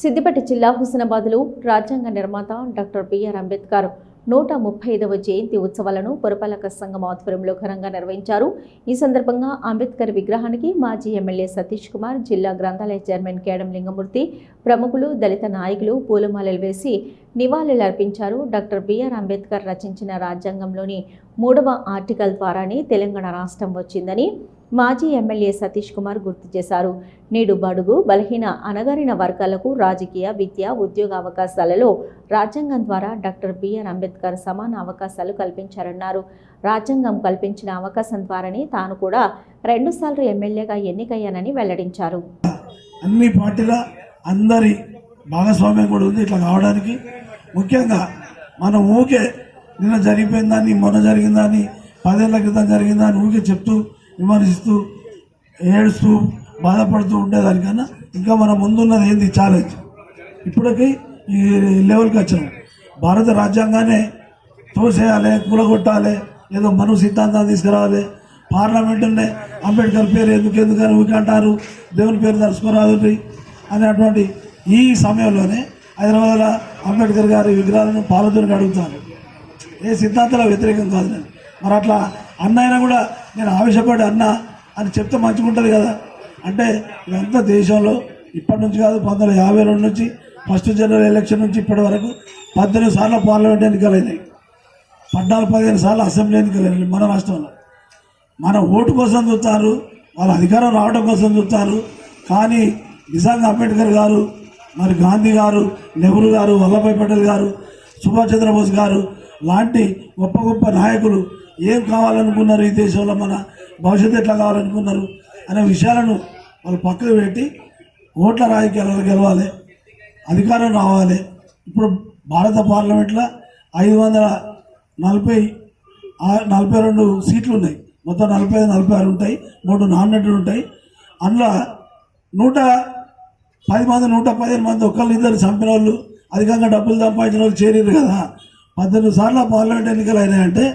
సిద్దిపేట జిల్లా హుస్నాబాద్లో రాజ్యాంగ నిర్మాత డాక్టర్ బిఆర్ అంబేద్కర్ 135వ జయంతి ఉత్సవాలను పురపాలక సంఘం ఆధ్వర్యంలో ఘనంగా నిర్వహించారు. ఈ సందర్భంగా అంబేద్కర్ విగ్రహానికి మాజీ ఎమ్మెల్యే సతీష్ కుమార్, జిల్లా గ్రంథాలయ చైర్మన్ కేడం లింగమూర్తి, ప్రముఖులు, దళిత నాయకులు పూలమాలలు వేసి నివాళులర్పించారు. డాక్టర్ బిఆర్ అంబేద్కర్ రచించిన రాజ్యాంగంలోని 3వ ఆర్టికల్ ద్వారానే తెలంగాణ రాష్ట్రం వచ్చిందని మాజీ ఎమ్మెల్యే సతీష్ కుమార్ గుర్తు చేశారు. నేడు బడుగు, బలహీన, అణగారిన వర్గాలకు రాజకీయ, విద్య, ఉద్యోగ అవకాశాలలో రాజ్యాంగం ద్వారా డాక్టర్ బిఆర్ అంబేద్కర్ సమాన అవకాశాలు కల్పించారన్నారు. రాజ్యాంగం కల్పించిన అవకాశం ద్వారానే తాను కూడా 2 సార్లు ఎమ్మెల్యేగా ఎన్నికయ్యానని వెల్లడించారు. అన్ని పార్టీల అందరి భాగస్వామ్యం కూడా ఉంది ఇట్లా కావడానికి. ముఖ్యంగా మనం ఊకే నిన్న జరిగిపోయిందని, మొన్న జరిగిందని, 10 ఏళ్ల క్రితం జరిగిందని ఊకే చెప్తూ విమర్శిస్తూ ఏడుస్తూ బాధపడుతూ ఉండేదానికన్నా ఇంకా మన ముందున్నది ఏంది ఛాలెంజ్. ఇప్పటికీ ఈ లెవెల్కి వచ్చినాం. భారత రాజ్యాంగాన్ని తోసేయాలి, కూలగొట్టాలి, ఏదో మను సిద్ధాంతాన్ని తీసుకురావాలి, పార్లమెంటునే అంబేద్కర్ పేరు ఎందుకని ఊరికి అంటారు, దేవుని పేరు తలుచుకోరాదు అనేటువంటి ఈ సమయంలోనే హైదరాబాద్లో అంబేద్కర్ గారి విగ్రహాలను పాలతోని అడుగుతాను. ఏ సిద్ధాంతాల వ్యతిరేకం కాదు నేను. మరి అట్లా అన్నైనా కూడా నేను ఆవేశపడి అన్నా అని చెప్తే మంచిగా ఉంటుంది కదా. అంటే ఇదంతా దేశంలో ఇప్పటి నుంచి కాదు, 1952 నుంచి ఫస్ట్ జనరల్ ఎలక్షన్ నుంచి ఇప్పటి వరకు 18 సార్లు పార్లమెంట్ ఎన్నికలైనాయి, 14-15 సార్లు అసెంబ్లీ ఎన్నికలైనాయి మన రాష్ట్రంలో. మన ఓటు కోసం చూస్తారు, వాళ్ళ అధికారం రావడం కోసం చూస్తారు. కానీ నిజంగా అంబేద్కర్ గారు, మరి గాంధీ గారు, నెహ్రూ గారు, వల్లభాయ్ పటేల్ గారు, సుభాష్ చంద్రబోస్ గారు లాంటి గొప్ప గొప్ప నాయకులు ఏం కావాలనుకున్నారు, ఈ దేశంలో మన భవిష్యత్తు ఎట్లా కావాలనుకున్నారు అనే విషయాలను వాళ్ళు పక్కకు పెట్టి ఓట్ల రాజకీయాలలో గెలవాలి, అధికారం రావాలి. ఇప్పుడు భారత పార్లమెంట్లో 542 సీట్లు ఉన్నాయి. మొత్తం 45-46 ఉంటాయి, 3 నామినేటెడ్ ఉంటాయి. అందులో 110 మంది 115 మంది ఒకళ్ళిద్దరు చంపిన వాళ్ళు, అధికంగా డబ్బులు సంపాదించిన వాళ్ళు చేరారు కదా. 18 సార్లు పార్లమెంట్ ఎన్నికలు అయినాయంటే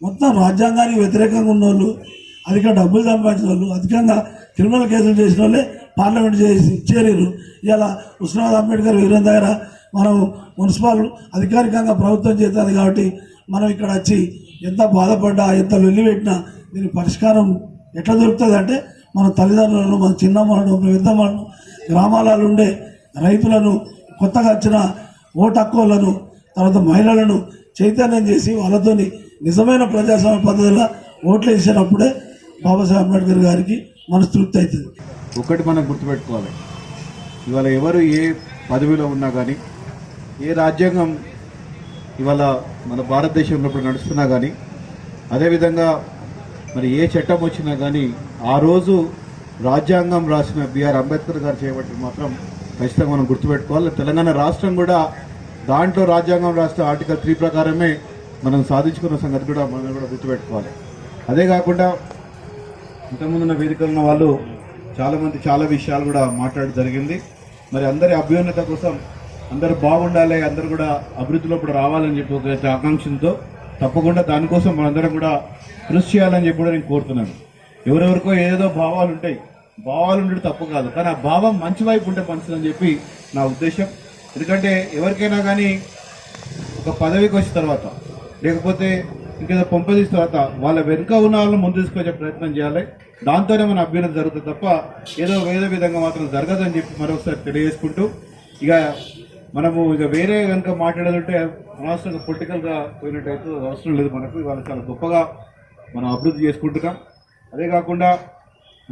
మొత్తం రాజ్యాంగానికి వ్యతిరేకంగా ఉన్నోళ్ళు, అధిక డబ్బులు సంపాదించిన వాళ్ళు, అధికంగా క్రిమినల్ కేసులు చేసిన వాళ్ళే పార్లమెంట్ చేరారు. ఇలా హుస్నాబాద్ అంబేద్కర్ విగ్రహం దగ్గర మనం మున్సిపల్ అధికారికంగా ప్రభుత్వం చేస్తుంది కాబట్టి మనం ఇక్కడ వచ్చి ఎంత బాధపడ్డా, ఎంత లొల్లి పెట్టినా దీనికి పరిష్కారం ఎట్లా దొరుకుతుంది అంటే మన తల్లిదండ్రులను, మన చిన్నమ్మలను, పెద్దమ్మలను, గ్రామాలలో ఉండే రైతులను, కొత్తగా వచ్చిన ఓటు హక్కులను, తర్వాత మహిళలను చైతన్యం చేసి వాళ్ళతోని నిజమైన ప్రజాస్వామ్య పద్ధతిలో ఓట్లు వేసినప్పుడే బాబాసాహెబ్ అంబేద్కర్ గారికి మనస్తృప్తి అవుతుంది. ఒకటి మనం గుర్తుపెట్టుకోవాలి, ఇవాళ ఎవరు ఏ పదవిలో ఉన్నా కానీ, ఏ రాజ్యాంగం ఇవాళ మన భారతదేశంలో ఇప్పుడు నడుస్తున్నా కానీ, అదేవిధంగా మరి ఏ చట్టం వచ్చినా కానీ ఆ రోజు రాజ్యాంగం రాసిన బిఆర్ అంబేద్కర్ గారు చేయబట్టి మాత్రం ఖచ్చితంగా మనం గుర్తుపెట్టుకోవాలి. తెలంగాణ రాష్ట్రం కూడా దాంట్లో రాజ్యాంగం రాసిన ఆర్టికల్ 3 ప్రకారమే మనం సాధించుకున్న సంగతి కూడా మనం కూడా గుర్తుపెట్టుకోవాలి. అదే కాకుండా ఇంతకుముందున్న వేదికలు ఉన్న వాళ్ళు చాలామంది చాలా విషయాలు కూడా మాట్లాడడం జరిగింది. మరి అందరి అభ్యున్నత కోసం, అందరూ బాగుండాలి, అందరూ కూడా అభివృద్ధిలో కూడా రావాలని చెప్పి ఒక ఆకాంక్షతో తప్పకుండా దానికోసం మనందరం కూడా కృషి చేయాలని చెప్పి కూడా నేను కోరుతున్నాను. ఎవరెవరికో ఏదో భావాలు ఉంటాయి, భావాలు ఉండడం తప్పు కాదు, కానీ ఆ భావం మంచి వైపు ఉంటే మంచిదని చెప్పి నా ఉద్దేశం. ఎందుకంటే ఎవరికైనా కానీ ఒక పదవికి వచ్చిన తర్వాత, లేకపోతే ఇంకేదో పంపదీసిన తర్వాత వాళ్ళ వెనుక ఉన్న వాళ్ళని ముందు తీసుకొచ్చే ప్రయత్నం చేయాలి. దాంతోనే మన అభ్యున్నతి జరుగుతుంది తప్ప ఏదో వేరే విధంగా మాత్రం జరగదని చెప్పి మరొకసారి తెలియజేసుకుంటూ, మనము వేరే కనుక మాట్లాడాలంటే అనవసరంగా పొలిటికల్గా పోయినట్టయితే అవసరం లేదు. మనకు ఇవాళ చాలా గొప్పగా మనం అభివృద్ధి చేసుకుంటున్నాం. అదే కాకుండా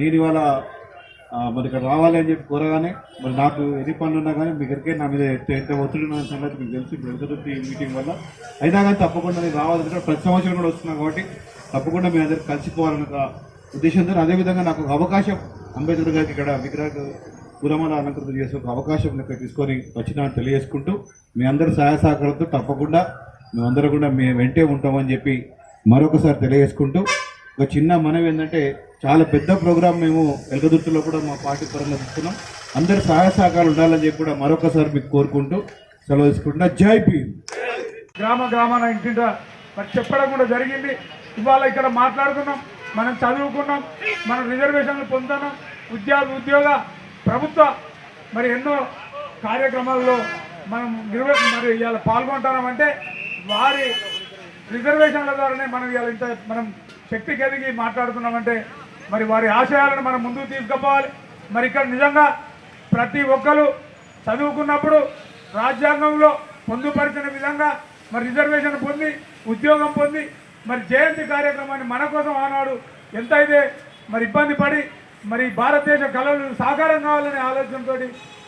నేను ఇవాళ మరి ఇక్కడ రావాలి అని చెప్పి కోరగానే, మరి నాకు ఎన్ని పనులు ఉన్నా కానీ మీ దగ్గరికే నా మీద ఎంత ఒత్తిడి ఉన్న సంగతి మీకు తెలిసి ఇప్పుడు ఎదురుతి మీటింగ్ వల్ల అయినా కానీ తప్పకుండా నేను రావాలంటే ప్రతి సంవత్సరం కూడా వస్తున్నాను కాబట్టి తప్పకుండా మీ అందరికి కలిసిపోవాలన్న ఉద్దేశంతో, అదేవిధంగా నాకు ఒక అవకాశం అంబేద్కర్ గారికి ఇక్కడ విగ్రహ పూలమాల అలంకృతం చేసే ఒక అవకాశం తీసుకొని వచ్చినాన్ని తెలియజేసుకుంటూ, మీ అందరి సహాయ సహకారంతో తప్పకుండా మేమందరూ కూడా మేము వెంటే ఉంటామని చెప్పి మరొకసారి తెలియజేసుకుంటూ, ఒక చిన్న మనవి ఏంటంటే చాలా పెద్ద ప్రోగ్రాం మేము ఎలగదుర్తిలో కూడా మా పార్టీ పరంగా తీసుకున్నాం. అందరి సహాయ సహకారాలు ఉండాలని చెప్పి కూడా మరొకసారి మీకు కోరుకుంటూ సెలవు తీసుకుంటున్నా. జై భీమ్. గ్రామాన ఇంటింట మరి చెప్పడం కూడా జరిగింది. ఇవాళ ఇక్కడ మాట్లాడుకున్నాం, మనం చదువుకున్నాం, మనం రిజర్వేషన్లు పొందుతున్నాం, ఉద్యోగ ప్రభుత్వ మరి ఎన్నో కార్యక్రమాల్లో మనం మరి ఇవాళ పాల్గొంటున్నామంటే వారి రిజర్వేషన్ల ద్వారానే మనం ఇవాళ ఇంత మనం శక్తికి ఎదిగి మాట్లాడుతున్నామంటే మరి వారి ఆశయాలను మనం ముందుకు తీసుకుపోవాలి. మరి ఇక్కడ నిజంగా ప్రతి ఒక్కరు చదువుకున్నప్పుడు రాజ్యాంగంలో పొందుపరిచిన విధంగా మరి రిజర్వేషన్ పొంది ఉద్యోగం పొంది మరి జయంతి కార్యక్రమాన్ని మన కోసం ఆనాడు ఎంతైతే మరి ఇబ్బంది పడి మరి భారతదేశ కళలు సాకారం కావాలనే ఆలోచనతో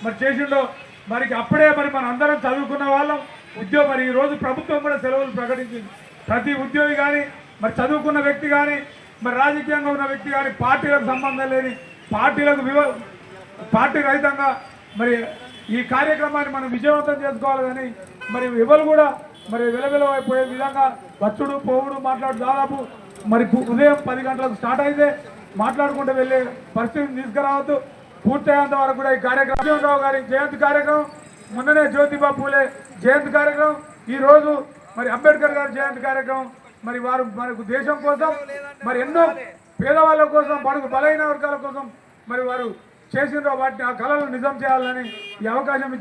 మరి చేసిండో మరి అప్పుడే మరి మన అందరం చదువుకున్న వాళ్ళం ఉద్యోగం. మరి ఈరోజు ప్రభుత్వం కూడా సెలవులు ప్రకటించింది. ప్రతి ఉద్యోగి కానీ మరి చదువుకున్న వ్యక్తి కానీ మరి రాజకీయంగా ఉన్న వ్యక్తి కానీ పార్టీలకు సంబంధం లేని పార్టీ రహితంగా మరి ఈ కార్యక్రమాన్ని మనం విజయవంతం చేసుకోవాలి. కానీ మరి ఎవరు కూడా మరి వెలవెలవైపోయే విధంగా వచ్చుడు పోవుడు మాట్లాడు దాదాపు మరి ఉదయం 10 గంటలకు స్టార్ట్ అయితే మాట్లాడుకుంటూ వెళ్ళే పరిస్థితిని తీసుకురావద్దు. పూర్తయ్యేంత వరకు కూడా ఈ కార్యక్రమం రావు గారి జయంతి కార్యక్రమం, మొన్ననే జ్యోతిబా పూలే జయంతి కార్యక్రమం, ఈరోజు మరి అంబేద్కర్ గారి జయంతి కార్యక్రమం. మరి వారు మనకు దేశం కోసం మరి ఎన్నో పేదవాళ్ళ కోసం బలైన వర్గాల కోసం మరి వారు చేసిన వాటిని ఆ కళలు నిజం చేయాలని ఈ అవకాశం ఇచ్చారు.